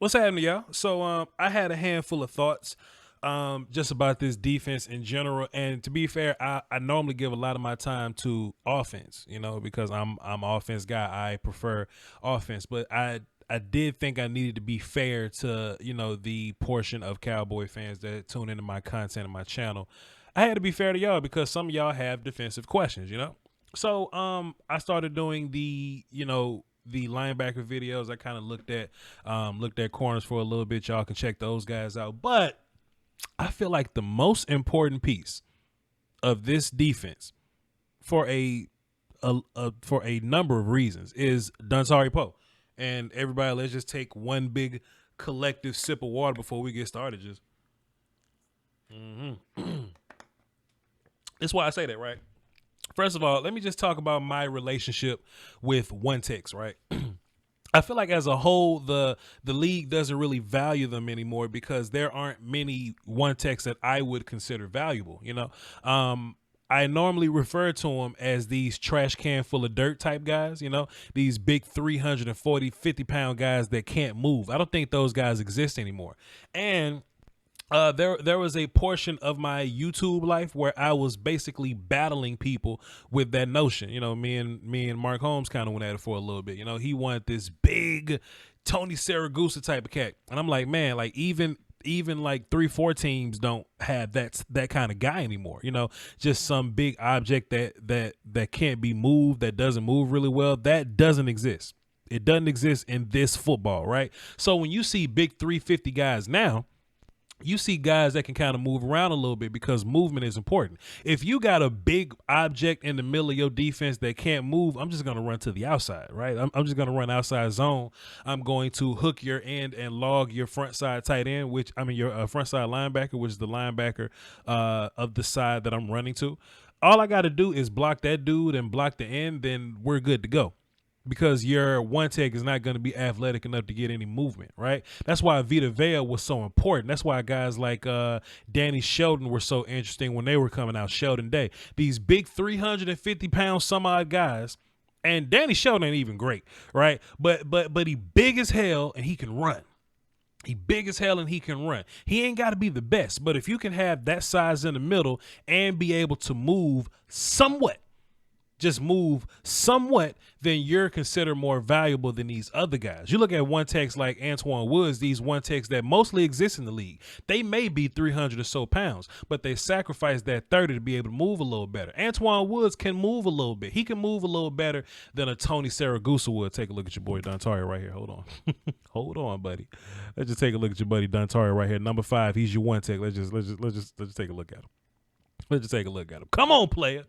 What's happening, y'all? So I had a handful of thoughts just about this defense in general. And to be fair, I normally give a lot of my time to offense, because I'm an offense guy. I prefer offense. But I did think I needed to be fair to, the portion of Cowboy fans that tune into my content and my channel. I had to be fair to y'all because some of y'all have defensive questions. So I started doing the linebacker videos. I kind of looked at corners for a little bit. Y'all can check those guys out. But I feel like the most important piece of this defense for a number of reasons is Dontari Poe. And everybody, let's just take one big collective sip of water before we get started. Just That's why I say that, right? First of all, let me just talk about my relationship with one techs, right? I feel like as a whole, the league doesn't really value them anymore because there aren't many one techs that I would consider valuable. I normally refer to them as these trash can full of dirt type guys, these big 340, 50-pound guys that can't move. I don't think those guys exist anymore. And there was a portion of my YouTube life where I was basically battling people with that notion. Me and Mark Holmes kind of went at it for a little bit. He wanted this big Tony Saragusa type of cat, and I'm like, man, like even like 3-4 teams don't have that kind of guy anymore. Just some big object that can't be moved, that doesn't move really well. That doesn't exist. It doesn't exist in this football, right? So when you see big 350 guys now, you see guys that can kind of move around a little bit because movement is important. If you got a big object in the middle of your defense that can't move, I'm just going to run to the outside, right? I'm just going to run outside zone. I'm going to hook your end and log your front side tight end, your front side linebacker, which is the linebacker of the side that I'm running to. All I got to do is block that dude and block the end, then we're good to go. Because your one tech is not going to be athletic enough to get any movement, right? That's why Vita Vea was so important. That's why guys like Danny Shelton were so interesting when they were coming out, Sheldon Day. These big 350-pound some odd guys, and Danny Shelton ain't even great, right? But he big as hell and he can run. He big as hell and he can run. He ain't got to be the best, but if you can have that size in the middle and be able to move somewhat, just move somewhat, then you're considered more valuable than these other guys. You look at one techs like Antoine Woods, these one techs that mostly exist in the league. They may be 300 or so pounds, but they sacrifice that 30 to be able to move a little better. Antoine Woods can move a little bit. He can move a little better than a Tony Saragusa would. Take a look at your boy Dontari right here. Hold on. Hold on, buddy. Let's just take a look at your buddy Dontari right here. Number 5, he's your one tech. Let's just take a look at him. Let's just take a look at him. Come on, player.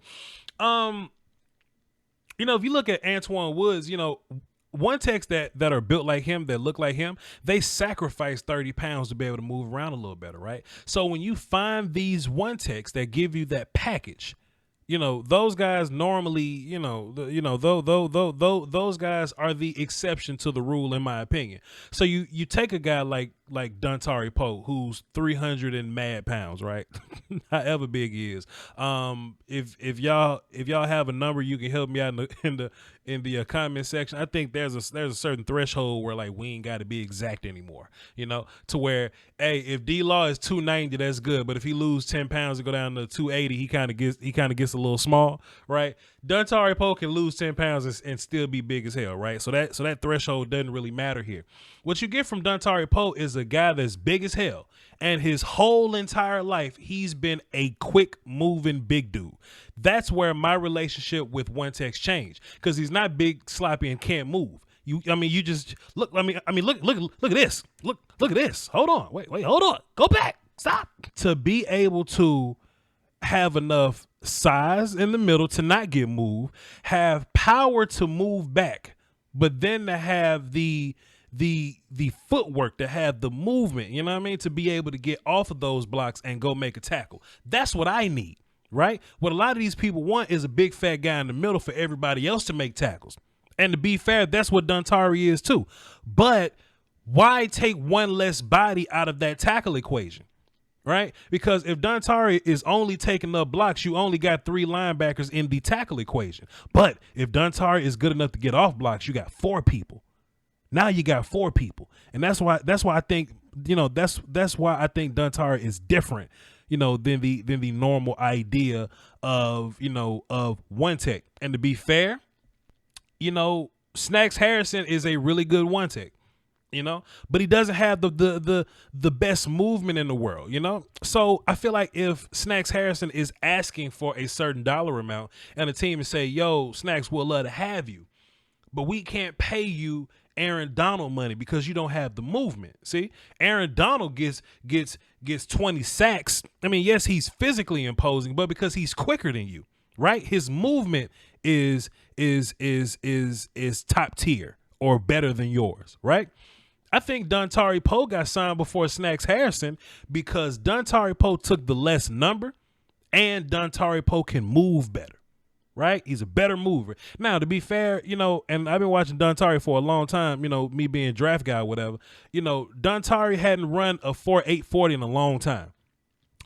If you look at Antoine Woods, one techs that are built like him, that look like him, they sacrifice 30 pounds to be able to move around a little better, right? So when you find these one techs that give you that package, those guys normally, those guys are the exception to the rule, in my opinion. So you take a guy like Dontari Poe, who's 300 and mad pounds, right? However big he is. If y'all have a number, you can help me out in the comment section. I think there's a certain threshold where like we ain't got to be exact anymore, to where, hey, if D-Law is 290, that's good, but if he lose 10 pounds and go down to 280, he kind of gets a little small, right? Dontari Poe can lose 10 pounds and still be big as hell, right? So that threshold doesn't really matter here. What you get from Dontari Poe is a guy that's big as hell, and his whole entire life he's been a quick moving big dude. That's where my relationship with one tech's changed, because he's not big, sloppy, and can't move. You just look. Look at this. Look at this. Hold on. Wait. Hold on. Go back. Stop. To be able to have enough size in the middle to not get moved, have power to move back, but then to have the footwork, to have the movement, to be able to get off of those blocks and go make a tackle. That's what I need, right? What a lot of these people want is a big fat guy in the middle for everybody else to make tackles. And to be fair, that's what Dontari is too. But why take one less body out of that tackle equation? Right? Because if Dontari is only taking up blocks, you only got 3 linebackers in the tackle equation. But if Dontari is good enough to get off blocks, you got 4 people. Now you got 4 people. And that's why I think, that's why I think Dontari is different, than the normal idea of, of one tech. And to be fair, Snacks Harrison is a really good one tech. But he doesn't have the best movement in the world, So I feel like if Snacks Harrison is asking for a certain dollar amount and a team is say, yo, Snacks, we'll love to have you, but we can't pay you Aaron Donald money because you don't have the movement. See, Aaron Donald gets 20 sacks. I mean, yes, he's physically imposing, but because he's quicker than you, right? His movement is top tier or better than yours, right? I think Dontari Poe got signed before Snacks Harrison because Dontari Poe took the less number and Dontari Poe can move better, right? He's a better mover. Now, to be fair, and I've been watching Dontari for a long time, me being draft guy or whatever, Dontari hadn't run a 4.8 40 in a long time.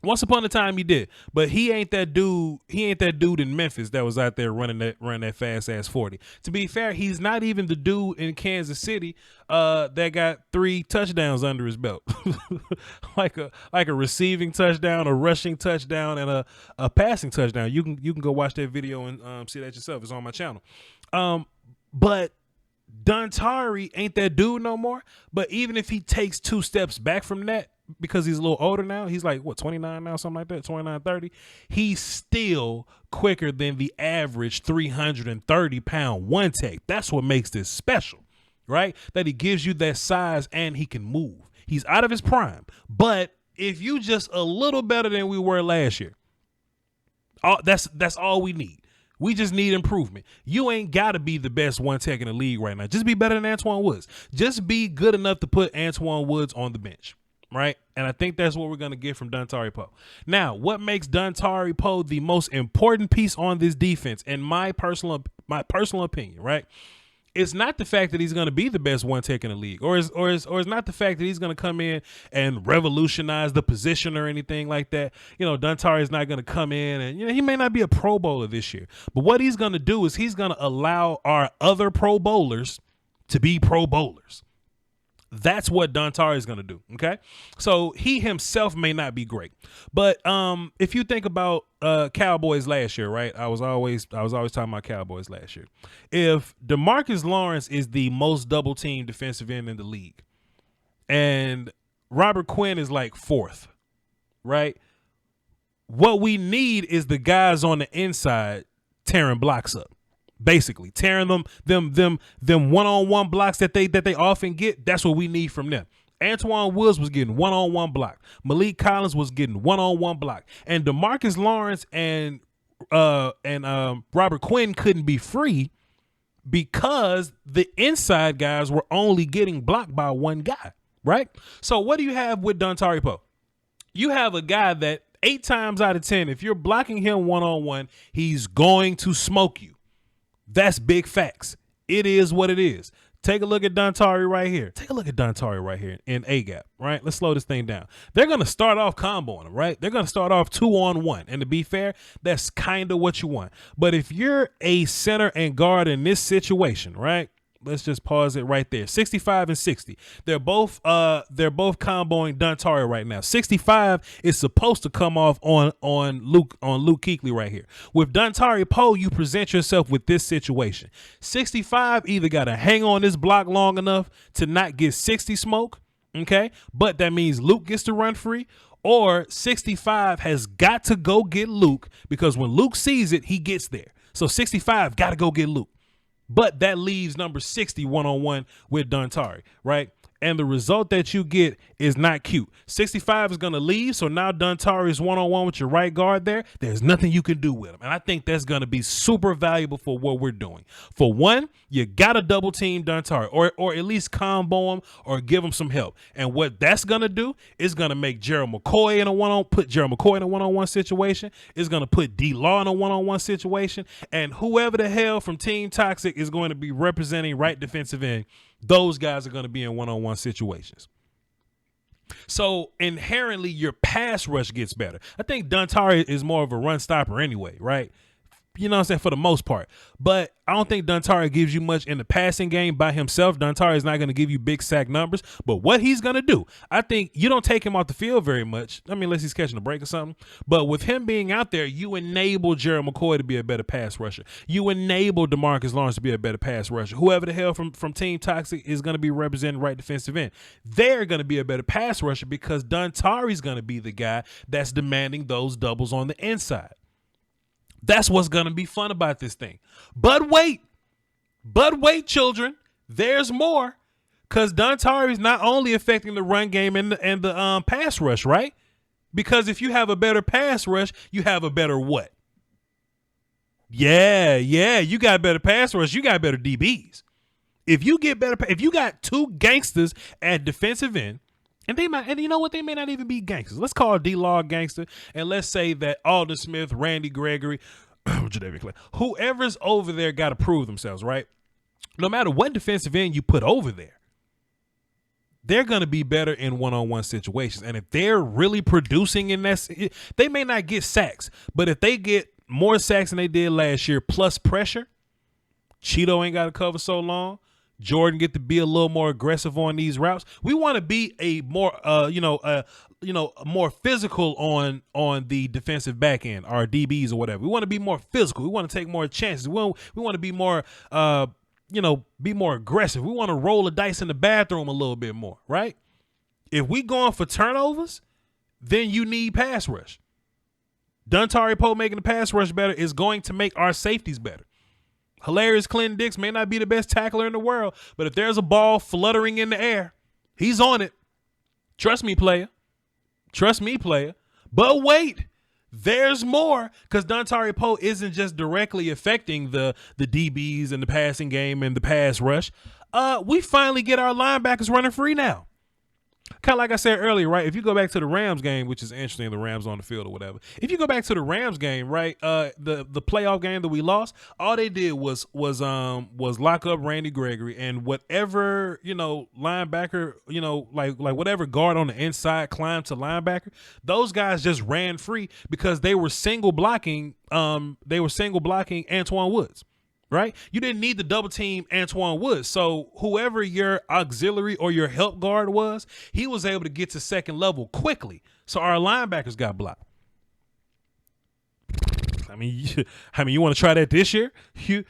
Once upon a time he did, but he ain't that dude. He ain't that dude in Memphis that was out there running that fast ass 40. To be fair, he's not even the dude in Kansas City that got 3 touchdowns under his belt, like a receiving touchdown, a rushing touchdown, and a passing touchdown. You can go watch that video and see that yourself. It's on my channel. But Dontari ain't that dude no more. But even if he takes 2 steps back from that, because he's a little older now, he's like, 29 now, something like that, 29, 30. He's still quicker than the average 330-pound one tech. That's what makes this special, right? That he gives you that size and he can move. He's out of his prime. But if you just a little better than we were last year, that's all we need. We just need improvement. You ain't got to be the best one tech in the league right now. Just be better than Antoine Woods. Just be good enough to put Antoine Woods on the bench. Right. And I think that's what we're going to get from Dontari Poe. Now, what makes Dontari Poe the most important piece on this defense, in my personal opinion, right? It's not the fact that he's going to be the best one tech in the league, or it's not the fact that he's going to come in and revolutionize the position or anything like that. Dontari is not going to come in and, he may not be a Pro Bowler this year, but what he's going to do is he's going to allow our other Pro Bowlers to be Pro Bowlers. That's what Dontari is going to do. Okay. So he himself may not be great, but if you think about Cowboys last year, right? I was always talking about Cowboys last year. If DeMarcus Lawrence is the most double team defensive end in the league and Robert Quinn is like 4th, right? What we need is the guys on the inside tearing blocks up. Basically, tearing them one-on-one blocks that they often get. That's what we need from them. Antoine Woods was getting one-on-one block. Malik Collins was getting one-on-one block. And DeMarcus Lawrence and Robert Quinn couldn't be free because the inside guys were only getting blocked by one guy, right? So what do you have with Dontari Poe? You have a guy that 8 times out of 10, if you're blocking him one-on-one, he's going to smoke you. That's big facts. It is what it is. Take a look at Dontari right here. Take a look at Dontari right here in A-gap, right? Let's slow this thing down. They're going to start off comboing him, right? They're going to start off 2-on-1. And to be fair, that's kind of what you want. But if you're a center and guard in this situation, right? Let's just pause it right there. 65 and 60. They're both comboing Dontari right now. 65 is supposed to come off on Luke Kuechly right here. With Dontari Poe, you present yourself with this situation. 65 either got to hang on this block long enough to not get 60 smoke, okay? But that means Luke gets to run free, or 65 has got to go get Luke, because when Luke sees it, he gets there. So 65 got to go get Luke. But that leaves number 60 one-on-one with Dontari, right? And the result that you get is not cute. 65 is going to leave, so now Dontari is one-on-one with your right guard there. There's nothing you can do with him. And I think that's going to be super valuable for what we're doing. For one, you got to double team Dontari, or at least combo him or give him some help. And what that's going to do is going to make Gerald McCoy in a one-on-one situation. It's going to put D-Law in a one-on-one situation. And whoever the hell from Team Toxic is going to be representing right defensive end, those guys are going to be in one-on-one situations. So inherently, your pass rush gets better. I think Dontari is more of a run stopper anyway, right? You know what I'm saying? For the most part. But I don't think Dontari gives you much in the passing game by himself. Dontari is not going to give you big sack numbers. But what he's going to do, I think you don't take him off the field very much. I mean, unless he's catching a break or something. But with him being out there, you enable Gerald McCoy to be a better pass rusher. You enable DeMarcus Lawrence to be a better pass rusher. Whoever the hell from Team Toxic is going to be representing right defensive end. They're going to be a better pass rusher because Dontari's going to be the guy that's demanding those doubles on the inside. That's what's going to be fun about this thing. But wait, children, there's more, because Dontari is not only affecting the run game and the pass rush, right? Because if you have a better pass rush, you have a better what? Yeah, you got better pass rush, you got better DBs. If you got two gangsters at defensive end, and you know what? They may not even be gangsters. Let's call D-Log gangster, and let's say that Alden Smith, Randy Gregory, whoever's over there got to prove themselves, right? No matter what defensive end you put over there, they're going to be better in one-on-one situations. And if they're really producing in that, they may not get sacks, but if they get more sacks than they did last year, plus pressure, Cheeto ain't got to cover so long. Jordan get to be a little more aggressive on these routes. We want to be a more, more physical on the defensive back end, our DBs or whatever. We want to be more physical. We want to take more chances. We want to be more, be more aggressive. We want to roll the dice in the bathroom a little bit more, right? If we going for turnovers, then you need pass rush. Dontari Poe making the pass rush better is going to make our safeties better. Hilarious Clinton Dix may not be the best tackler in the world, but if there's a ball fluttering in the air, he's on it. Trust me, player. But wait, there's more, because Dontari Poe isn't just directly affecting the DBs and the passing game and the pass rush. We finally get our linebackers running free now. Kind of like I said earlier, right? If you go back to the Rams game, which is interesting, the Rams on the field or whatever. If you go back to the Rams game, right? The playoff game that we lost, all they did was lock up Randy Gregory, and whatever, linebacker, like whatever guard on the inside climbed to linebacker, those guys just ran free because they were single blocking Antoine Woods. Right? You didn't need to double team Antoine Woods. So whoever your auxiliary or your help guard was, he was able to get to second level quickly. So our linebackers got blocked. I mean, you want to try that this year? You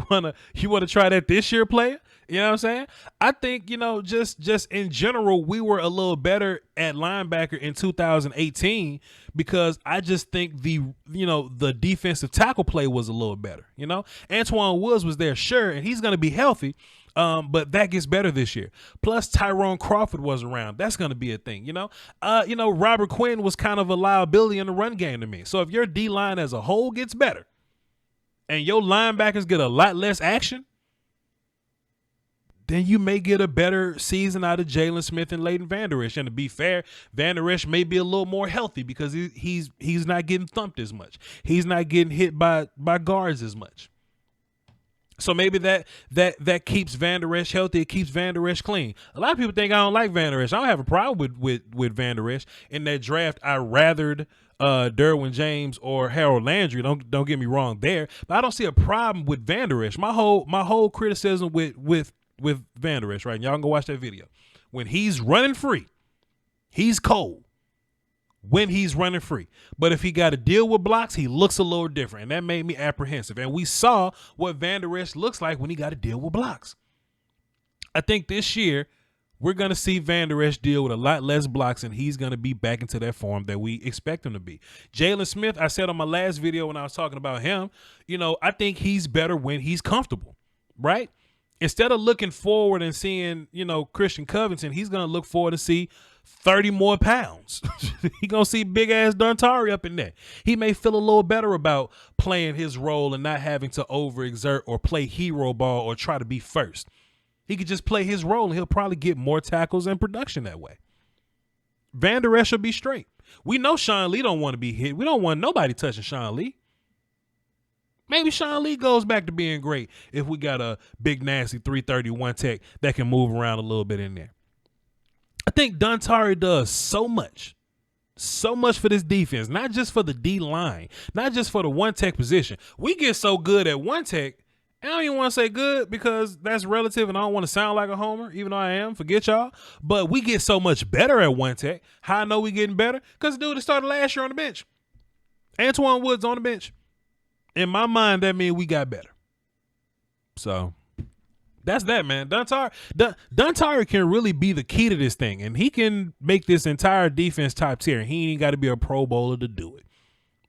want to try that this year, player? You know what I'm saying? I think, just in general, we were a little better at linebacker in 2018 because I just think the defensive tackle play was a little better. Antoine Woods was there, sure, and he's going to be healthy, but that gets better this year. Plus, Tyrone Crawford was around. That's going to be a thing, Robert Quinn was kind of a liability in the run game to me. So if your D-line as a whole gets better and your linebackers get a lot less action, then you may get a better season out of Jalen Smith and Leighton Vander Esch. And to be fair, Vander Esch may be a little more healthy because he's not getting thumped as much. He's not getting hit by guards as much. So maybe that keeps Vander Esch healthy. It keeps Vander Esch clean. A lot of people think I don't like Vander Esch. I don't have a problem with Vander Esch. In that draft, I rathered Derwin James or Harold Landry. Don't get me wrong there. But I don't see a problem with Vander Esch. My whole criticism with Vander Esch, right? And y'all can go watch that video. When he's running free, he's cold. When he's running free. But if he got to deal with blocks, he looks a little different. And that made me apprehensive. And we saw what Vander Esch looks like when he got to deal with blocks. I think this year we're going to see Vander Esch deal with a lot less blocks, and he's going to be back into that form that we expect him to be. Jalen Smith, I said on my last video when I was talking about him, I think he's better when he's comfortable, right? Instead of looking forward and seeing, Christian Covington, he's going to look forward to see 30 more pounds. He's going to see big-ass Dontari up in there. He may feel a little better about playing his role and not having to overexert or play hero ball or try to be first. He could just play his role, and he'll probably get more tackles and production that way. Vander Esch will be straight. We know Sean Lee don't want to be hit. We don't want nobody touching Sean Lee. Maybe Sean Lee goes back to being great if we got a big, nasty 331 tech that can move around a little bit in there. I think Dontari does so much So much for this defense, not just for the D line, not just for the one tech position. We get so good at one tech. I don't even want to say good because that's relative and I don't want to sound like a homer, even though I am. Forget y'all. But we get so much better at one tech. How I know we getting better? Because the dude that started last year on the bench. Antoine Woods on the bench. In my mind, that means we got better. So that's that, man. Dontari can really be the key to this thing, and he can make this entire defense top tier. He ain't got to be a Pro Bowler to do it.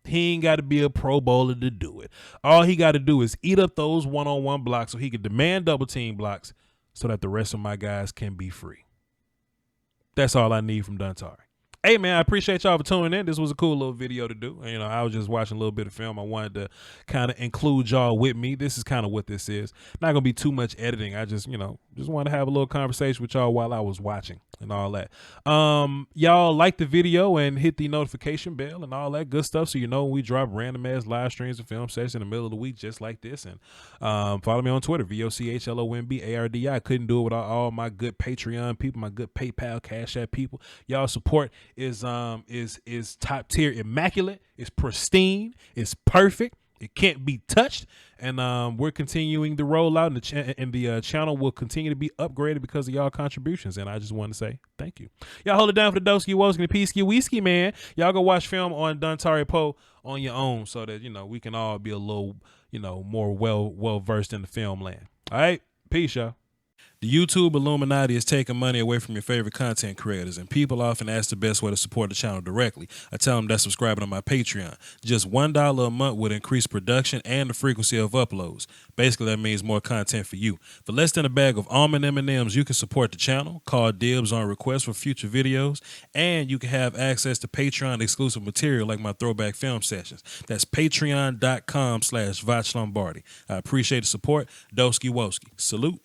He ain't got to be a Pro Bowler to do it. All he got to do is eat up those one-on-one blocks so he can demand double team blocks so that the rest of my guys can be free. That's all I need from Dontari. Hey, man, I appreciate y'all for tuning in. This was a cool little video to do. You know, I was just watching a little bit of film. I wanted to kind of include y'all with me. This is kind of what this is. Not going to be too much editing. I just, just want to have a little conversation with y'all while I was watching and all that. Y'all like the video and hit the notification bell and all that good stuff so you know when we drop random ass live streams and film sessions in the middle of the week just like this. And follow me on Twitter, VOCHLOMBARDI. Couldn't do it without all my good Patreon people, my good PayPal, Cash App people. Y'all support is top tier, immaculate, it's pristine, it's perfect, it can't be touched, and we're continuing the rollout, and the channel will continue to be upgraded because of y'all contributions. And I just want to say thank you. Y'all hold it down for the Doski Woski and the Peasky Whiskey, man. Y'all go watch film on Dontari Poe on your own so that we can all be a little more well versed in the film land. All right, peace, y'all. The YouTube Illuminati is taking money away from your favorite content creators, and people often ask the best way to support the channel directly. I tell them that's subscribing to my Patreon. Just $1 a month would increase production and the frequency of uploads. Basically, that means more content for you. For less than a bag of almond M&Ms, you can support the channel, call dibs on requests for future videos, and you can have access to Patreon exclusive material like my throwback film sessions. That's patreon.com/Voch Lombardi. I appreciate the support. Doski Woski. Salute.